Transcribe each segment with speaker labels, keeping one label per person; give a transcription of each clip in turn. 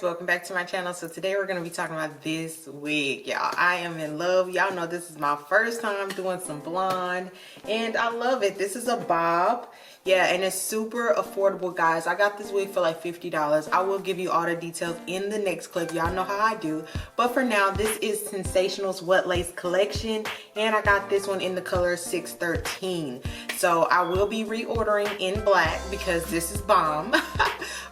Speaker 1: welcome back to my channel. So today we're going to be talking about this wig, y'all. I am in love. Y'all know this is my first time doing some blonde and I love it. This is a bob. Yeah, and it's super affordable, guys. I got this wig for like $50. I will give you all the details in the next clip. Y'all know how I do. But for now, this is Sensational's Wet Lace collection, and I got this one in the color 613. So I will be reordering in black because this is bomb.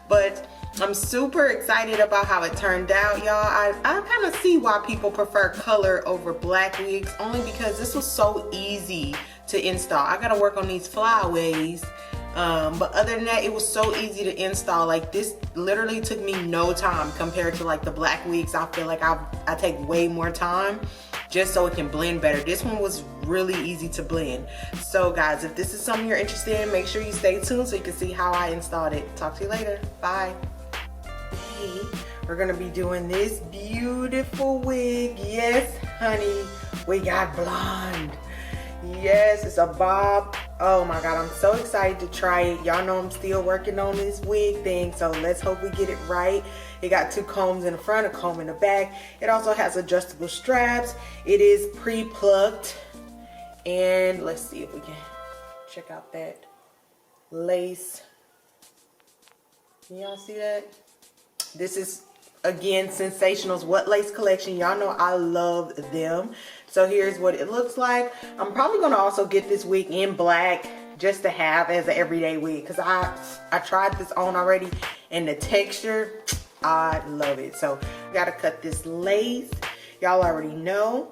Speaker 1: But I'm super excited about how it turned out, y'all. I kind of see why people prefer color over black wigs, only because this was so easy to install. I gotta work on these flyaways, but other than that, it was so easy to install. Like, this literally took me no time compared to like the black wigs. I feel like I take way more time just so it can blend better. This one was really easy to blend. So guys, if this is something you're interested in, make sure you stay tuned so you can see how I installed it. Talk to you later. Bye. Hey, we're gonna be doing this beautiful wig. Yes, honey, we got blonde. Yes, it's a bob. Oh my god, I'm so excited to try it. Y'all know I'm still working on this wig thing, so let's hope we get it right. It got two combs in the front, a comb in the back. It also has adjustable straps. It is pre-plucked. And let's see if we can check out that lace. Can y'all see that? This is, again, Sensational's Wet Lace collection. Y'all know I love them. So here's what it looks like. I'm probably gonna also get this wig in black just to have as an everyday wig, because I tried this on already and the texture, I love it. So I gotta cut this lace. Y'all already know.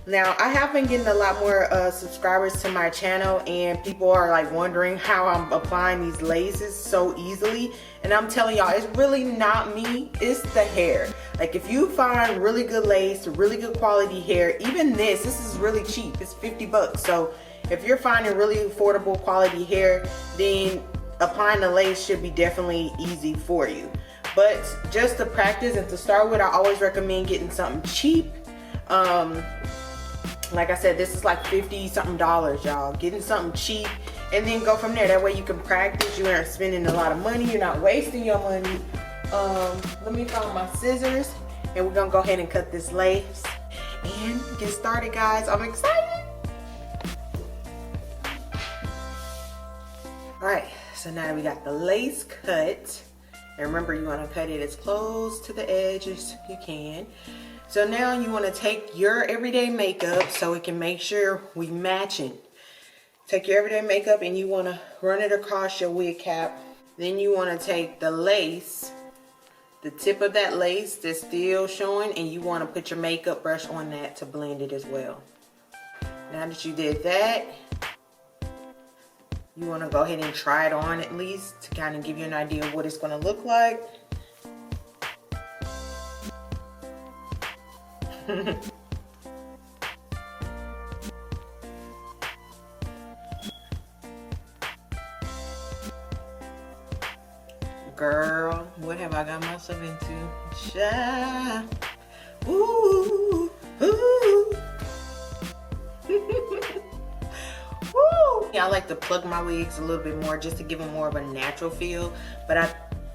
Speaker 1: Now, I have been getting a lot more subscribers to my channel, and people are like wondering how I'm applying these laces so easily. And I'm telling y'all, it's really not me, it's the hair. Like, if you find really good lace, really good quality hair, even this is really cheap. It's 50 bucks. So if you're finding really affordable quality hair, then applying the lace should be definitely easy for you. But just to practice and to start with, I always recommend getting something cheap. Like I said, this is like 50 something dollars, y'all. Getting something cheap and then go from there. That way you can practice. You aren't spending a lot of money. You're not wasting your money. Let me find my scissors and we're gonna go ahead and cut this lace and get started, guys. I'm excited. All right, so now we got the lace cut. And remember, you wanna cut it as close to the edge as you can. So now you want to take your everyday makeup so it can make sure we matching. Take your everyday makeup and you want to run it across your wig cap. Then you want to take the lace, the tip of that lace that's still showing, and you want to put your makeup brush on that to blend it as well. Now that you did that, you want to go ahead and try it on at least to kind of give you an idea of what it's going to look like. Girl, what have I got myself into? Child. Ooh, ooh. Woo. Yeah, I like to plug my wigs a little bit more just to give them more of a natural feel. But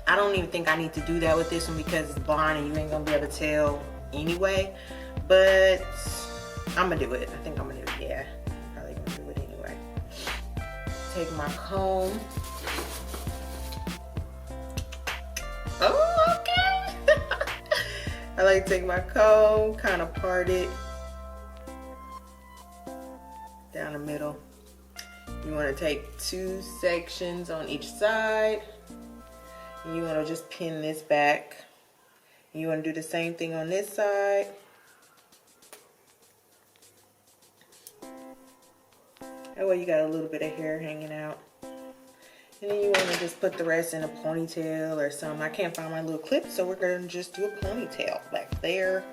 Speaker 1: I don't even think I need to do that with this one because it's blonde and you ain't gonna be able to tell anyway. But I'm gonna do it. I think I'm gonna do it. Yeah, probably gonna do it anyway. Take my comb. Oh, okay. I like to take my comb, kind of part it down the middle. You want to take two sections on each side. And you want to just pin this back. You want to do the same thing on this side. That way you got a little bit of hair hanging out. And then you want to just put the rest in a ponytail or something. I can't find my little clip, so we're going to just do a ponytail back there.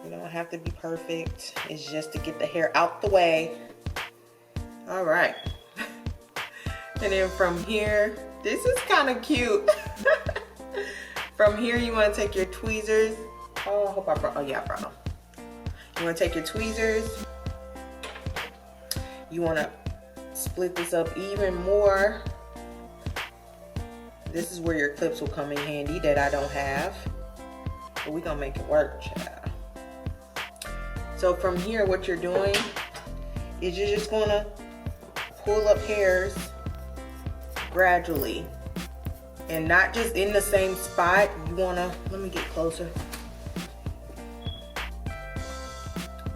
Speaker 1: You don't have to be perfect. It's just to get the hair out the way. All right. And then from here, this is kind of cute. From here, you want to take your tweezers. Oh, I hope I brought, oh yeah, I brought them. You want to take your tweezers. You want to split this up even more. This is where your clips will come in handy that I don't have. But we're gonna make it work, child. So from here, what you're doing is you're just gonna pull up hairs gradually. And not just in the same spot. You wanna, let me get closer.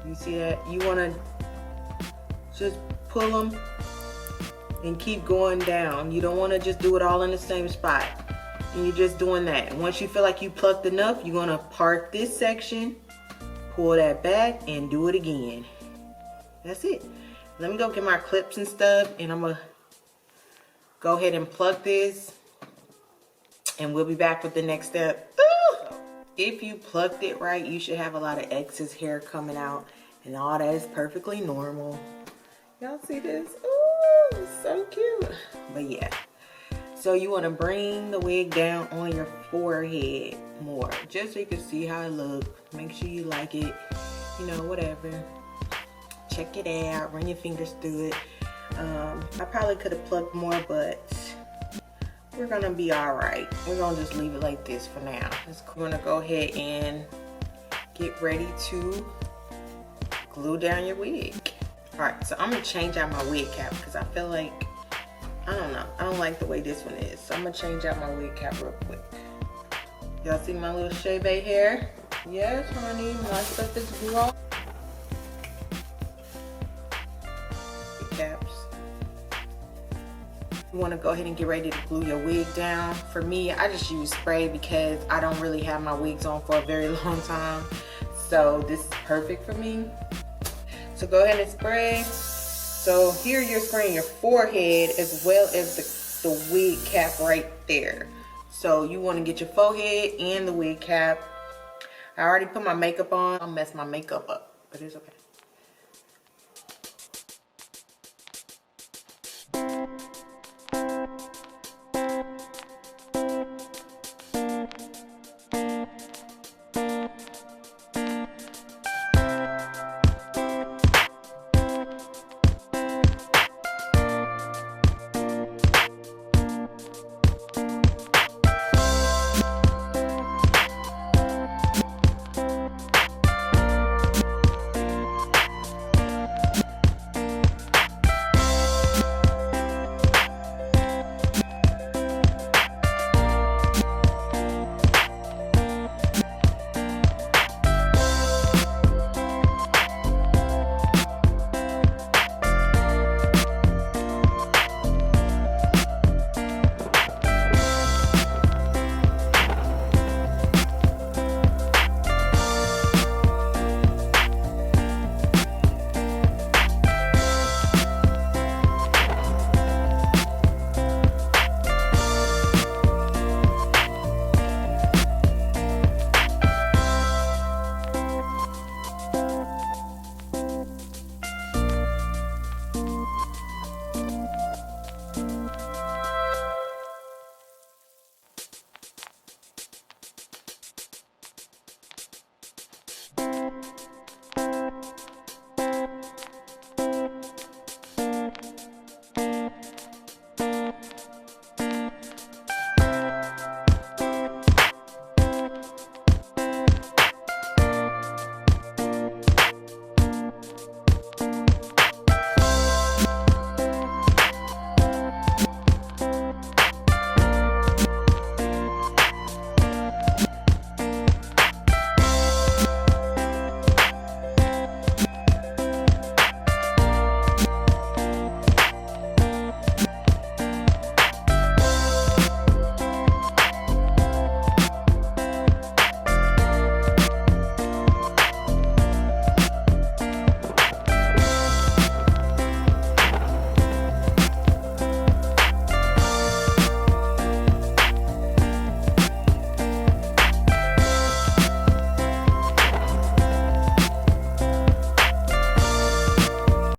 Speaker 1: You see that? You wanna just pull them and keep going down. You don't wanna just do it all in the same spot. And you're just doing that. And once you feel like you plucked enough, you're gonna part this section, pull that back, and do it again. That's it. Let me go get my clips and stuff, and I'm gonna go ahead and pluck this, and we'll be back with the next step. Ooh! If you plucked it right, you should have a lot of excess hair coming out, and all that is perfectly normal. Y'all see this? Ooh, so cute. But yeah. So you want to bring the wig down on your forehead more, just so you can see how it looks. Make sure you like it, you know, whatever. Check it out, run your fingers through it. I probably could have plucked more, but we're gonna be all right. We're gonna just leave it like this for now. We're gonna go ahead and get ready to glue down your wig. All right, so I'm gonna change out my wig cap because I feel like, I don't know, I don't like the way this one is. So I'm gonna change out my wig cap real quick. Y'all see my little chebe hair? Yes, honey, my stuff is grown. Caps. You want to go ahead and get ready to glue your wig down. For me, I just use spray because I don't really have my wigs on for a very long time. So this is perfect for me. So go ahead and spray. So here you're spraying your forehead as well as the wig cap right there. So you want to get your forehead and the wig cap. I already put my makeup on. I'll mess my makeup up, but it's okay.